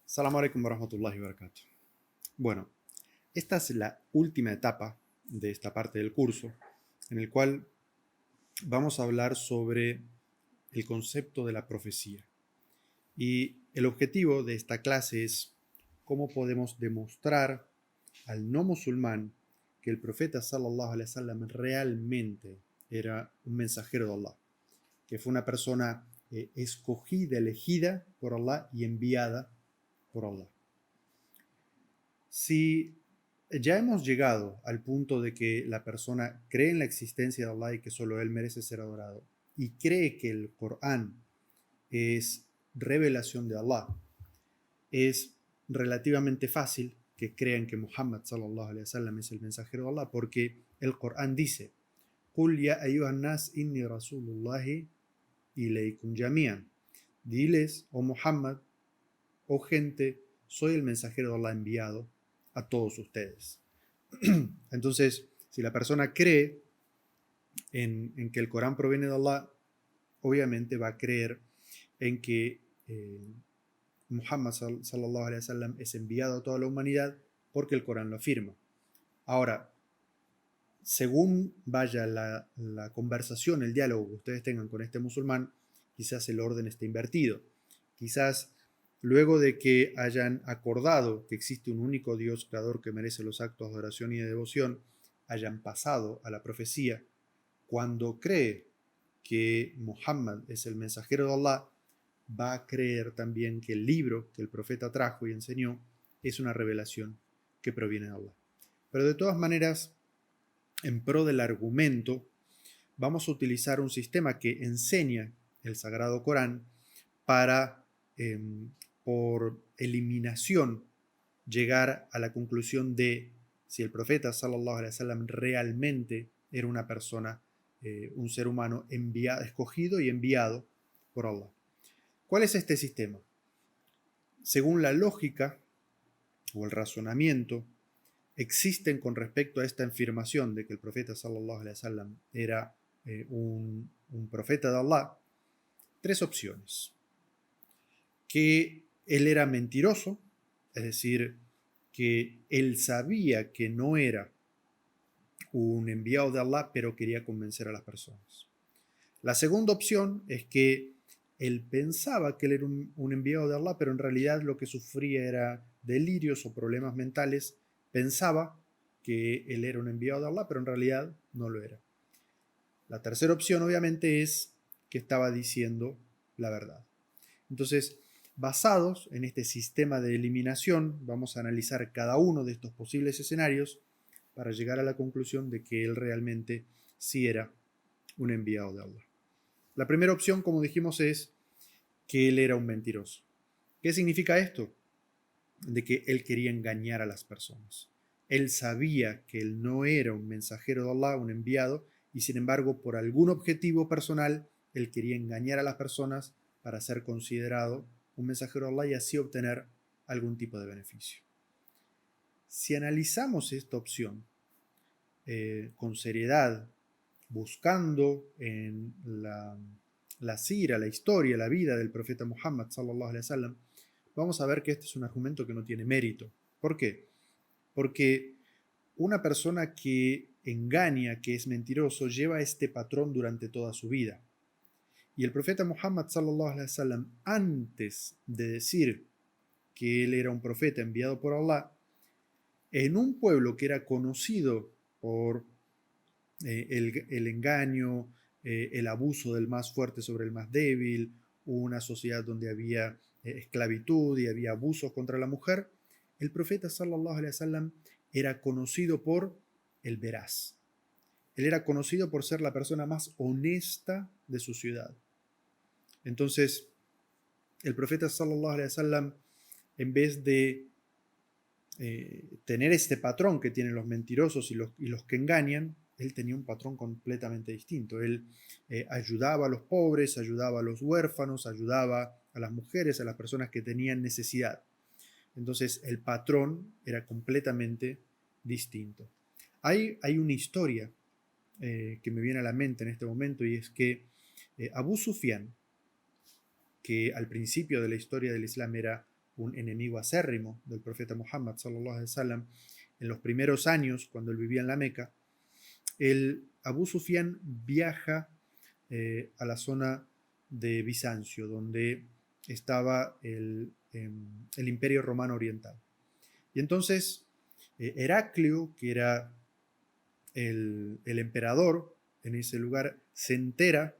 Assalamu alaikum warahmatullahi wabarakatuh. Bueno, esta es la última etapa de esta parte del curso, en el cual vamos a hablar sobre el concepto de la profecía. Y el objetivo de esta clase es cómo podemos demostrar al no musulmán que el profeta sallallahu alaihi wasallam realmente era un mensajero de Allah, que fue una persona escogida, elegida por Allah y enviada por Allah. Si ya hemos llegado al punto de que la persona cree en la existencia de Allah y que solo Él merece ser adorado, y cree que el Corán es revelación de Allah, es relativamente fácil que crean que Muhammad sallallahu alaihi wasallam es el mensajero de Allah, porque el Corán dice: "Qul ya ayyuhan nas inni rasulullahi ilaykum jami'an". Diles, oh Muhammad, oh gente, soy el mensajero de Allah enviado a todos ustedes. Entonces, si la persona cree en que el Corán proviene de Allah, obviamente va a creer en que Muhammad sallallahu alaihi wasallam es enviado a toda la humanidad porque el Corán lo afirma. Ahora, según vaya la conversación, el diálogo que ustedes tengan con este musulmán, quizás el orden esté invertido. Quizás luego de que hayan acordado que existe un único Dios creador que merece los actos de oración y de devoción, hayan pasado a la profecía. Cuando cree que Muhammad es el mensajero de Allah, va a creer también que el libro que el profeta trajo y enseñó es una revelación que proviene de Allah. Pero de todas maneras, en pro del argumento, vamos a utilizar un sistema que enseña el Sagrado Corán para, por eliminación, llegar a la conclusión de si el profeta sallallahu alaihi wasallam realmente era una persona, un ser humano enviado, escogido y enviado por Allah. ¿Cuál es este sistema? Según la lógica o el razonamiento, existen con respecto a esta afirmación de que el profeta sallallahu alaihi wasallam era un profeta de Allah, tres opciones. Que él era mentiroso, es decir, que él sabía que no era un enviado de Allah, pero quería convencer a las personas. La segunda opción es que él pensaba que él era un enviado de Allah, pero en realidad lo que sufría era delirios o problemas mentales. Pensaba que él era un enviado de Allah, pero en realidad no lo era. La tercera opción, obviamente, es que estaba diciendo la verdad. Entonces, basados en este sistema de eliminación, vamos a analizar cada uno de estos posibles escenarios para llegar a la conclusión de que él realmente sí era un enviado de Allah. La primera opción, como dijimos, es que él era un mentiroso. ¿Qué significa esto? De que él quería engañar a las personas. Él sabía que él no era un mensajero de Allah, un enviado, y sin embargo, por algún objetivo personal, él quería engañar a las personas para ser considerado un mensajero de Allah y así obtener algún tipo de beneficio. Si analizamos esta opción con seriedad, buscando en la sira, la historia, la vida del profeta Muhammad sallallahu alaihi wasallam, vamos a ver que este es un argumento que no tiene mérito. ¿Por qué? Porque una persona que engaña, que es mentiroso, lleva este patrón durante toda su vida. Y el profeta Muhammad sallallahu alaihi wasallam, antes de decir que él era un profeta enviado por Allah, en un pueblo que era conocido por el engaño, el abuso del más fuerte sobre el más débil, una sociedad donde había esclavitud y había abusos contra la mujer, el profeta sallallahu alaihi wasallam era conocido por el veraz. Él era conocido por ser la persona más honesta de su ciudad. Entonces, el profeta sallallahu alaihi wasallam, en vez de tener este patrón que tienen los mentirosos y los que engañan, él tenía un patrón completamente distinto. Él ayudaba a los pobres, ayudaba a los huérfanos, ayudaba a las mujeres, a las personas que tenían necesidad. Entonces el patrón era completamente distinto. Hay una historia que me viene a la mente en este momento, y es que Abu Sufyan, que al principio de la historia del Islam era un enemigo acérrimo del profeta Muhammad sallallahu alaihi wasallam. En los primeros años, cuando él vivía en la Meca, el Abu Sufyan viaja a la zona de Bizancio, donde estaba el Imperio Romano Oriental. Y entonces Heraclio, que era el emperador en ese lugar, se entera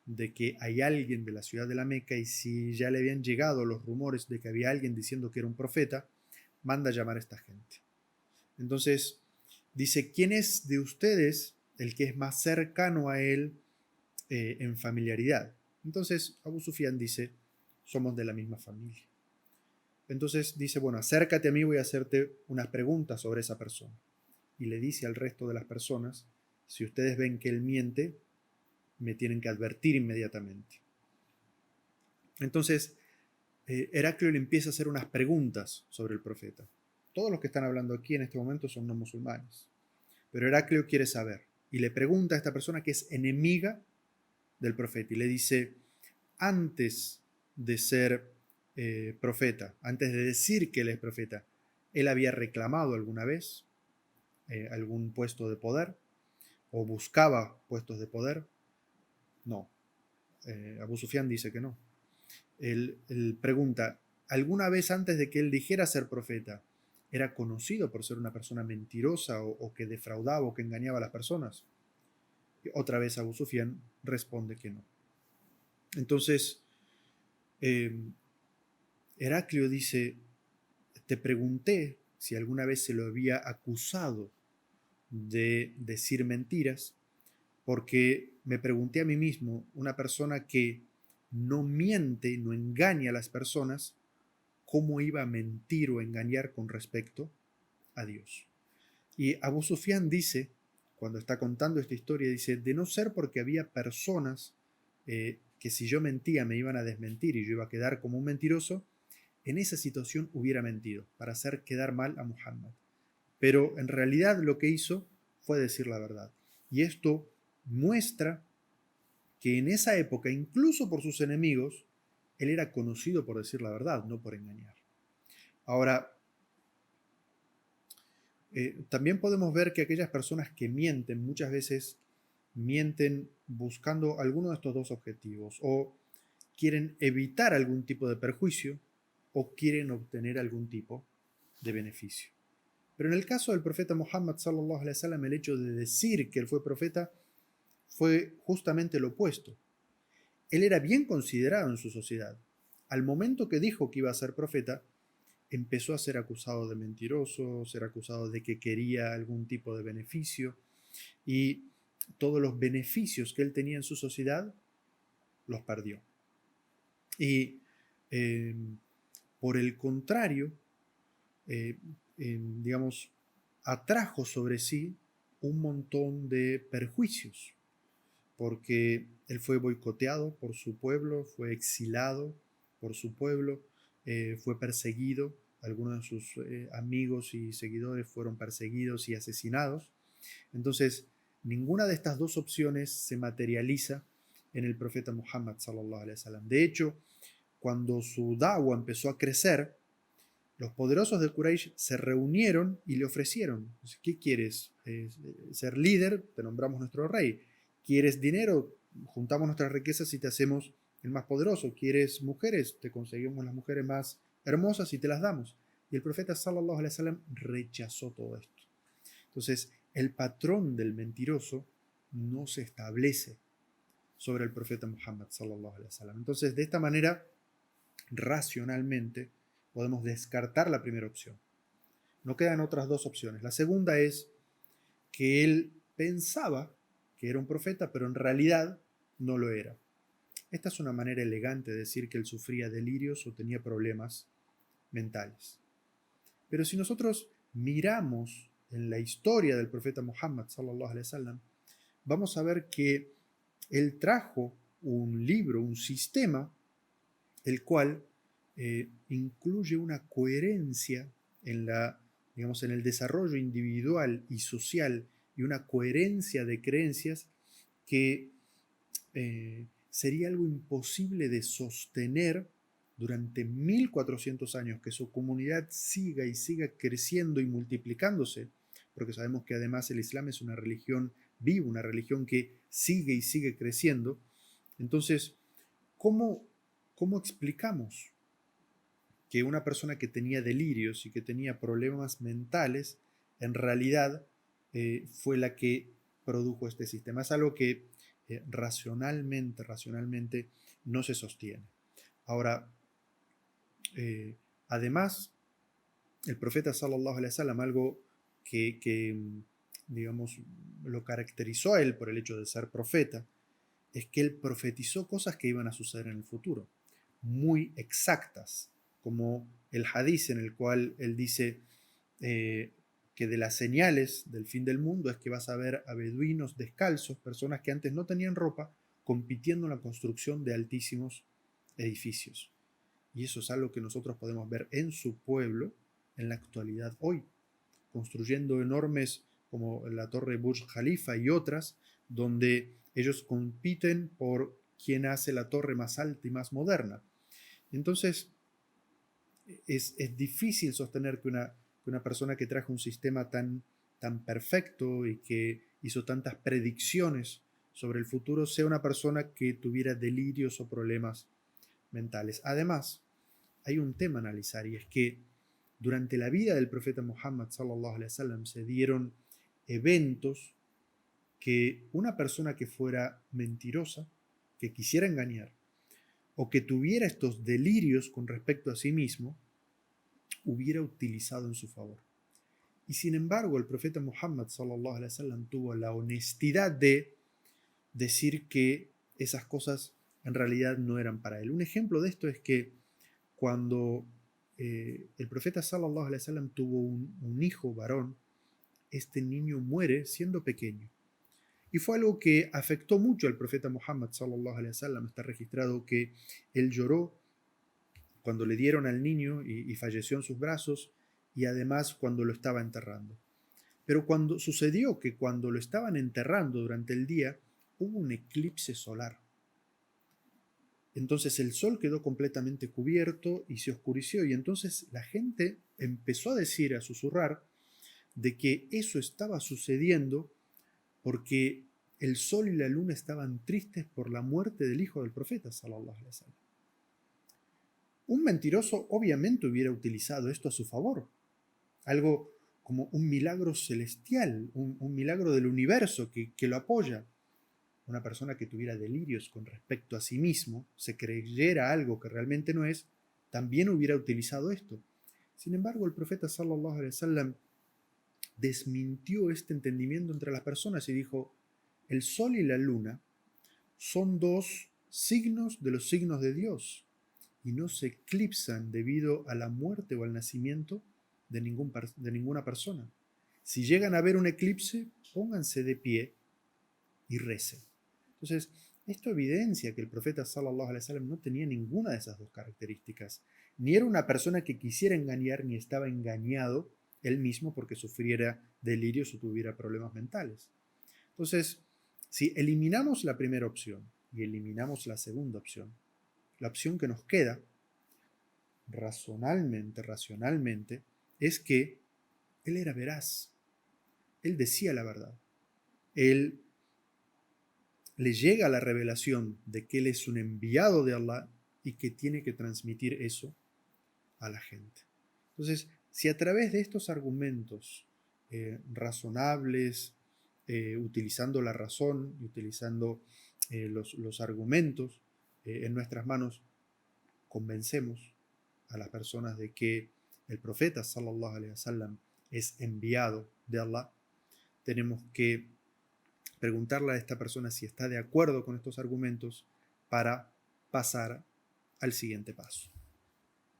de que hay alguien de la ciudad de la Meca, y si ya le habían llegado los rumores de que había alguien diciendo que era un profeta, manda a llamar a esta gente. Entonces dice: ¿quién es de ustedes el que es más cercano a él en familiaridad? Entonces Abu Sufyan dice: somos de la misma familia. Entonces dice: bueno, acércate a mí, voy a hacerte unas preguntas sobre esa persona. Y le dice al resto de las personas: si ustedes ven que él miente, me tienen que advertir inmediatamente. Entonces Heraclio le empieza a hacer unas preguntas sobre el profeta. Todos los que están hablando aquí en este momento son no musulmanes, pero Heraclio quiere saber y le pregunta a esta persona que es enemiga del profeta y le dice: antes de ser profeta, antes de decir que él es profeta, ¿él había reclamado alguna vez algún puesto de poder o buscaba puestos de poder? No. Abu Sufyan dice que no. Él pregunta: ¿alguna vez antes de que él dijera ser profeta, era conocido por ser una persona mentirosa o que defraudaba o que engañaba a las personas? Y otra vez Abu Sufyan responde que no. Entonces Heraclio dice: te pregunté si alguna vez se lo había acusado de decir mentiras, porque me pregunté a mí mismo, una persona que no miente, no engaña a las personas, ¿cómo iba a mentir o engañar con respecto a Dios? Y Abu Sufyan dice, cuando está contando esta historia, dice: de no ser porque había personas que si yo mentía me iban a desmentir y yo iba a quedar como un mentiroso, en esa situación hubiera mentido para hacer quedar mal a Muhammad. Pero en realidad lo que hizo fue decir la verdad. Y esto muestra que en esa época, incluso por sus enemigos, él era conocido por decir la verdad, no por engañar. Ahora, también podemos ver que aquellas personas que mienten muchas veces mienten buscando alguno de estos dos objetivos: o quieren evitar algún tipo de perjuicio o quieren obtener algún tipo de beneficio. Pero en el caso del profeta Muhammad sallallahu alaihi wasallam, el hecho de decir que él fue profeta fue justamente lo opuesto. Él era bien considerado en su sociedad. Al momento que dijo que iba a ser profeta, empezó a ser acusado de mentiroso, ser acusado de que quería algún tipo de beneficio, y todos los beneficios que él tenía en su sociedad los perdió. Y por el contrario, digamos, atrajo sobre sí un montón de perjuicios, porque él fue boicoteado por su pueblo, fue exilado por su pueblo, fue perseguido, algunos de sus amigos y seguidores fueron perseguidos y asesinados. Entonces, ninguna de estas dos opciones se materializa en el profeta Muhammad sallallahu alaihi wasallam. De hecho, cuando su da'wa empezó a crecer, los poderosos de Quraysh se reunieron y le ofrecieron: ¿qué quieres? ¿Ser líder? Te nombramos nuestro rey. ¿Quieres dinero? Juntamos nuestras riquezas y te hacemos el más poderoso. ¿Quieres mujeres? Te conseguimos las mujeres más hermosas y te las damos. Y el profeta sallallahu alaihi wasallam rechazó todo esto. Entonces, el patrón del mentiroso no se establece sobre el profeta Muhammad sallallahu alaihi wasallam. Entonces, de esta manera, racionalmente, podemos descartar la primera opción. No quedan otras dos opciones. La segunda es que él pensaba que era un profeta, pero en realidad no lo era. Esta es una manera elegante de decir que él sufría delirios o tenía problemas mentales. Pero si nosotros miramos en la historia del profeta Muhammad sallallahu alaihi wasallam, vamos a ver que él trajo un libro, un sistema, el cual incluye una coherencia digamos, en el desarrollo individual y social, y una coherencia de creencias que sería algo imposible de sostener durante 1400 años, que su comunidad siga y siga creciendo y multiplicándose, porque sabemos que además el Islam es una religión viva, una religión que sigue y sigue creciendo. Entonces, ¿cómo explicamos que una persona que tenía delirios y que tenía problemas mentales, en realidad fue la que produjo este sistema? Es algo que racionalmente no se sostiene. Ahora, además, el profeta sallallahu alaihi wasallam, algo que, digamos, lo caracterizó a él por el hecho de ser profeta, es que él profetizó cosas que iban a suceder en el futuro, muy exactas, como el hadiz en el cual él dice que de las señales del fin del mundo es que vas a ver a beduinos descalzos, personas que antes no tenían ropa, compitiendo en la construcción de altísimos edificios. Y eso es algo que nosotros podemos ver en su pueblo en la actualidad hoy, construyendo enormes como la torre Burj Khalifa y otras, donde ellos compiten por quién hace la torre más alta y más moderna. Entonces, es difícil sostener que una persona que trajo un sistema tan perfecto y que hizo tantas predicciones sobre el futuro sea una persona que tuviera delirios o problemas mentales. Además, hay un tema a analizar, y es que durante la vida del profeta Muhammad sallallahu alaihi wasallam se dieron eventos que una persona que fuera mentirosa, que quisiera engañar, o que tuviera estos delirios con respecto a sí mismo, hubiera utilizado en su favor. Y sin embargo, el profeta Muhammad sallallahu alaihi wasallam tuvo la honestidad de decir que esas cosas en realidad no eran para él. Un ejemplo de esto es que cuando el profeta sallallahu alaihi wasallam tuvo un hijo varón, este niño muere siendo pequeño. Y fue algo que afectó mucho al profeta Muhammad sallallahu alaihi wasallam. Está registrado que él lloró cuando le dieron al niño y falleció en sus brazos, y además cuando lo estaba enterrando. Pero cuando sucedió que cuando lo estaban enterrando durante el día, hubo un eclipse solar. Entonces el sol quedó completamente cubierto y se oscureció, y entonces la gente empezó a decir, a susurrar, de que eso estaba sucediendo porque el sol y la luna estaban tristes por la muerte del hijo del profeta, sallallahu alaihi wasallam. Un mentiroso obviamente hubiera utilizado esto a su favor, algo como un milagro celestial, un milagro del universo que lo apoya. Una persona que tuviera delirios con respecto a sí mismo, se creyera algo que realmente no es, también hubiera utilizado esto. Sin embargo, el profeta sallallahu alaihi wasallam desmintió este entendimiento entre las personas y dijo: el sol y la luna son dos signos de los signos de Dios y no se eclipsan debido a la muerte o al nacimiento de ninguna persona. Si llegan a ver un eclipse, pónganse de pie y recen. Entonces, esto evidencia que el profeta sallallahu alaihi wasallam no tenía ninguna de esas dos características. Ni era una persona que quisiera engañar, ni estaba engañado él mismo porque sufriera delirios o tuviera problemas mentales. Entonces, si eliminamos la primera opción y eliminamos la segunda opción, la opción que nos queda, racionalmente, es que él era veraz. Él decía la verdad. Él le llega la revelación de que él es un enviado de Allah y que tiene que transmitir eso a la gente. Entonces, si a través de estos argumentos razonables, utilizando la razón y utilizando los argumentos en nuestras manos, convencemos a las personas de que el profeta sallallahu alaihi wasallam es enviado de Allah, tenemos que preguntarle a esta persona si está de acuerdo con estos argumentos para pasar al siguiente paso.